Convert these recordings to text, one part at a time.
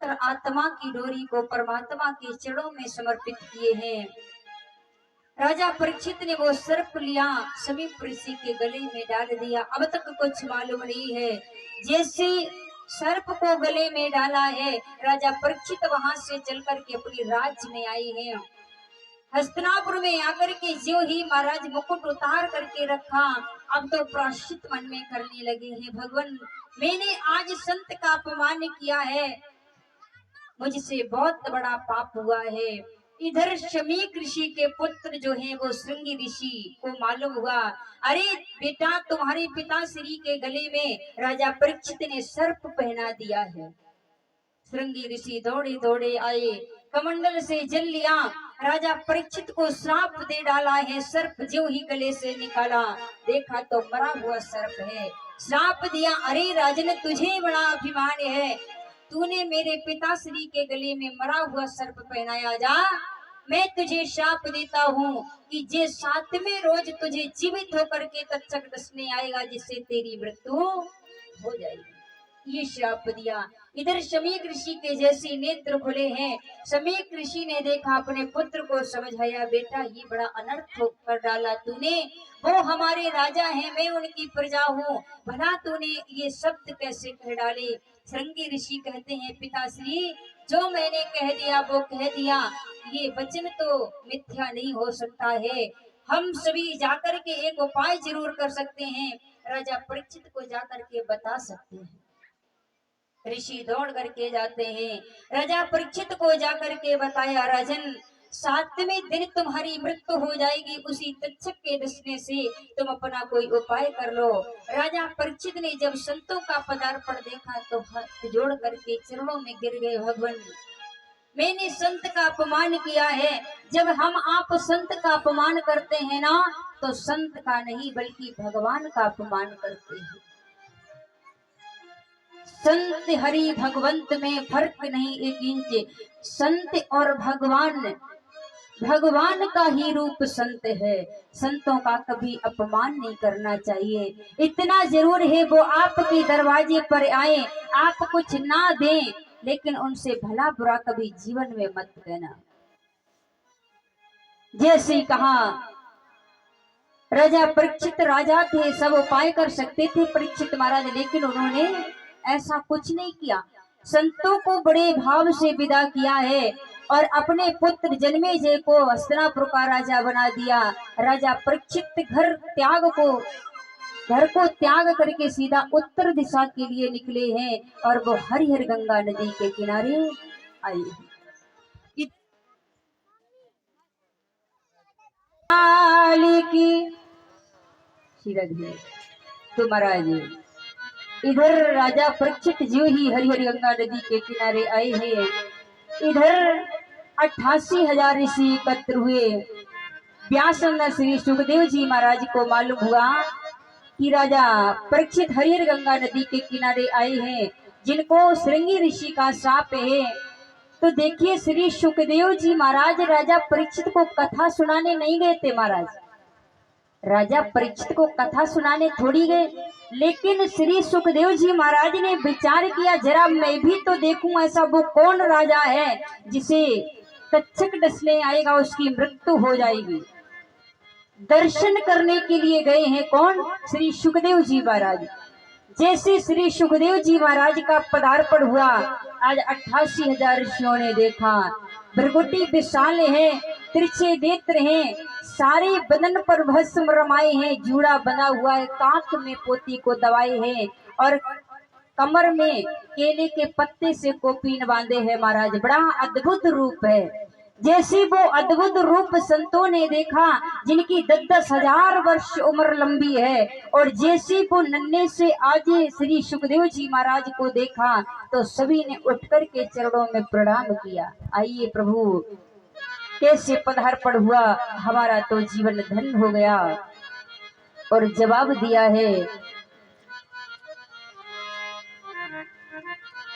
मात्र आत्मा की डोरी को परमात्मा के चरणों में समर्पित किए हैं। राजा परीक्षित ने वो सर्प लिया, समीप ऋषि के गले में डाल दिया। अब तक कुछ मालूम नहीं है, जैसे सर्प को गले में डाला है, राजा परीक्षित वहां से चल करके अपनी राज्य में आए हैं। हस्तिनापुर में आकर के जो ही महाराज मुकुट उतार करके रखा, अब तो प्रायश्चित मन में करने लगे हैं। भगवान, मैंने आज संत का अपमान किया है, मुझसे बहुत बड़ा पाप हुआ है। इधर शमीक ऋषि के पुत्र जो हैं वो श्रृंगी ऋषि को मालूम हुआ, अरे बेटा तुम्हारे पिता श्री के गले में राजा परीक्षित ने सर्प पहना दिया है। श्रृंगी ऋषि दौड़े दौड़े आए, कमंडल से जल लिया, राजा परीक्षित को श्राप दे डाला है। सर्प जो ही गले से निकाला, देखा तो मरा हुआ सर्प है। श्राप दिया, अरे राजन तुझे बड़ा अभिमान है, तूने मेरे पिताश्री के गले में मरा हुआ सर्प पहनाया, जा मैं तुझे शाप देता हूँ कि जे 7वें रोज तुझे जीवित होकर के तक्षक डसने आएगा, जिससे तेरी मृत्यु हो जाएगी। ये श्राप दिया। इधर शमीक ऋषि के जैसे नेत्र खुले हैं। शमीक ऋषि ने देखा, अपने पुत्र को समझाया, बेटा ये बड़ा अनर्थ कर डाला तूने, वो हमारे राजा हैं, मैं उनकी प्रजा हूँ, भला तूने ये शब्द कैसे कह डाले। श्रृंगी ऋषि कहते हैं, पिताश्री जो मैंने कह दिया वो कह दिया, ये वचन तो मिथ्या नहीं हो सकता है। हम सभी जाकर के एक उपाय जरूर कर सकते हैं, राजा परीक्षित को जाकर के बता सकते हैं। ऋषि दौड़ करके जाते हैं, राजा परीक्षित को जाकर के बताया, राजन 7वें दिन तुम्हारी मृत्यु हो जाएगी, उसी तक्षक के डसने से तुम अपना कोई उपाय कर लो। राजा परीक्षित ने जब संतों का पदार्पण देखा तो हाथ जोड़ करके चरणों में गिर गए, भगवान मैंने संत का अपमान किया है। जब हम आप संत का अपमान करते हैं ना, तो संत का नहीं बल्कि भगवान का अपमान करते हैं। संत हरि भगवंत में फर्क नहीं एक इंच, संत और भगवान, भगवान का ही रूप संत है। संतों का कभी अपमान नहीं करना चाहिए। इतना जरूर है वो आपके दरवाजे पर आए, आप कुछ ना दें, लेकिन उनसे भला बुरा कभी जीवन में मत कहना। जैसे कहा राजा परीक्षित राजा थे, सब उपाय कर सकते थे परीक्षित महाराज, लेकिन उन्होंने ऐसा कुछ नहीं किया। संतों को बड़े भाव से विदा किया है और अपने पुत्र जन्मेजय को हस्तिनापुर का राजा बना दिया। राजा परीक्षित घर को त्याग करके सीधा उत्तर दिशा के लिए निकले हैं और वो हरिहर गंगा नदी के किनारे आए। की तो महाराज इधर राजा परीक्षित जो ही हरिहर गंगा नदी के किनारे आए हैं, इधर 88,000 ऋषि एकत्र हुए। व्यासन श्री सुखदेव जी महाराज को मालूम हुआ कि राजा परीक्षित हरिहर गंगा नदी के किनारे आए हैं, जिनको श्रृंगी ऋषि का शाप है। तो देखिए श्री सुखदेव जी महाराज राजा परीक्षित को कथा सुनाने नहीं गए थे। महाराज राजा परीक्षित को कथा सुनाने थोड़ी गए, लेकिन श्री सुखदेव जी महाराज ने विचार किया, जरा मैं भी तो देखूं ऐसा वो कौन राजा है जिसे तक्षक डसने आएगा, उसकी मृत्यु हो जाएगी। दर्शन करने के लिए गए हैं कौन? श्री सुखदेव जी महाराज। जैसे श्री सुखदेव जी महाराज का पदार्पण हुआ, आज 88,000 ऋषियों ने देखा। भृगुटी विशाल है, तिरछे नेत्र हैं, सारे बदन पर भस्म रमाए हैं, जूड़ा बना हुआ है, कांख में पोती को दबाए हैं और कमर में केले के पत्ते से कोपीन बांधे हैं। महाराज बड़ा अद्भुत रूप है। जैसे वो अद्भुत रूप संतों ने देखा जिनकी 10,000 वर्ष उम्र लंबी है, और जैसे वो नन्हे से आज श्री सुखदेव जी महाराज को देखा तो सभी ने उठकर के चरणों में प्रणाम किया। आइए प्रभु कैसे पदार्पण हुआ, हमारा तो जीवन धन्य हो गया। और जवाब दिया है,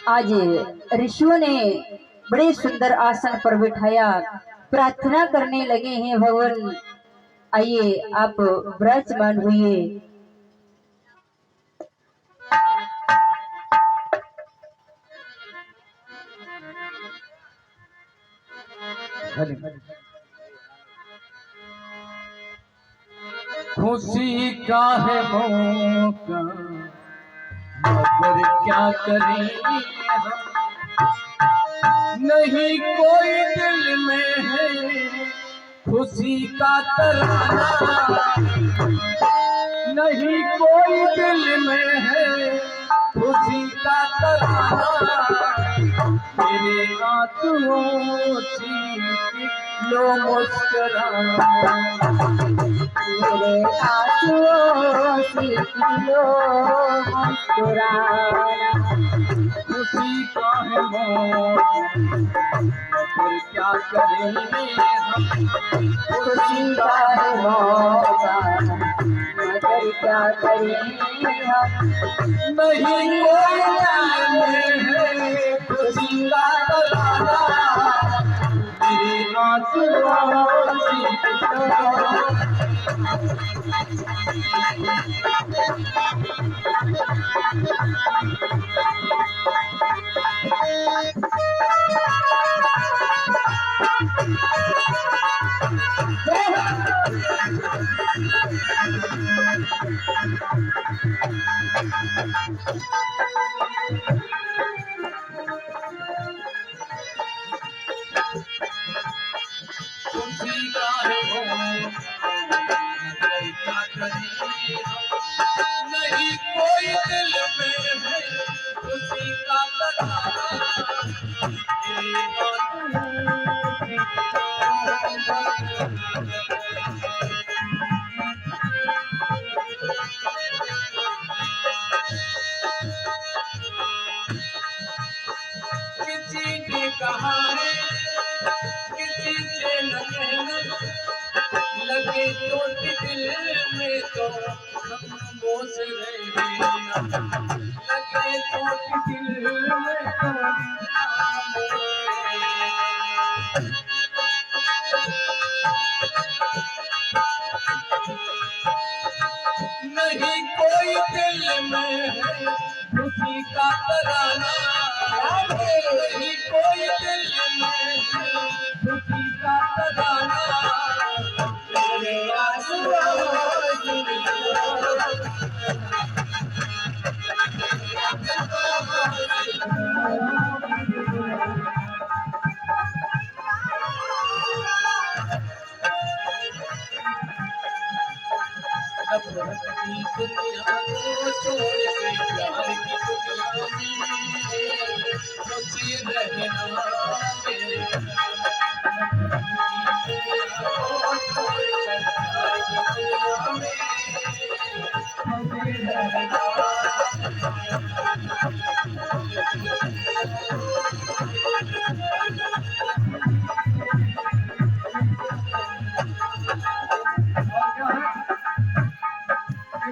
आज ऋषियों ने बड़े सुंदर आसन पर बिठाया, प्रार्थना करने लगे हैं, भगवान आइए आप विराजमान हुए। खुशी का है मौका मगर क्या करें हम, नहीं कोई दिल में है खुशी का तराना, नहीं कोई दिल में है खुशी का तराना, मेरे आंसुओं से लो मुस्कुराना, मेरे आंसुओं से लो मुस्कुराना, खुशी का है मौका मगर क्या करेंगे हम, खुशी का है मौका मगर क्या करें हम, नहीं कोई दिल में है खुशी का तराना, मेरे आंसुओं से लो खुशी का है मौका मगर क्या करें हम, नहीं कोई दिल में है खुशी का तराना, मेरे आंसुओं से किसी ने कहा है किसी से न कहना, लगे चोट दिल में तो खामोश रहना, लगे चोट दिल में तो खामोश रहना। नहीं कोई दिल में है खुशी का तराना, नहीं कोई दिल में है खुशी का तराना, मेरे आंसुओं से नफरत की दुनिया को छोड़ के प्यार की दुनिया में खुशी रहना, मेरे नफरत की दुनिया को छोड़ कर प्यार की दुनिया में खुशी रहना।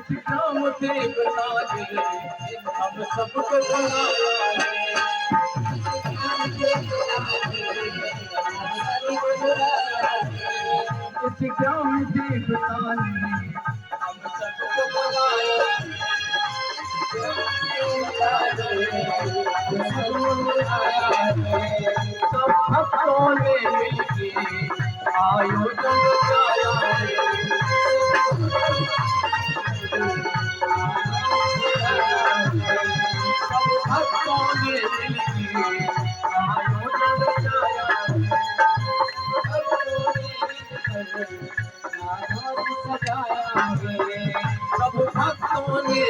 इस काम से बता दे हम सबको बुलाया है, इस काम से बता दे हम सबको बुलाया है, सब भक्तों ने मिलके आयोजन किया है, सब भक्तों ने मिलके आयोजन किया है, सब भक्तों ने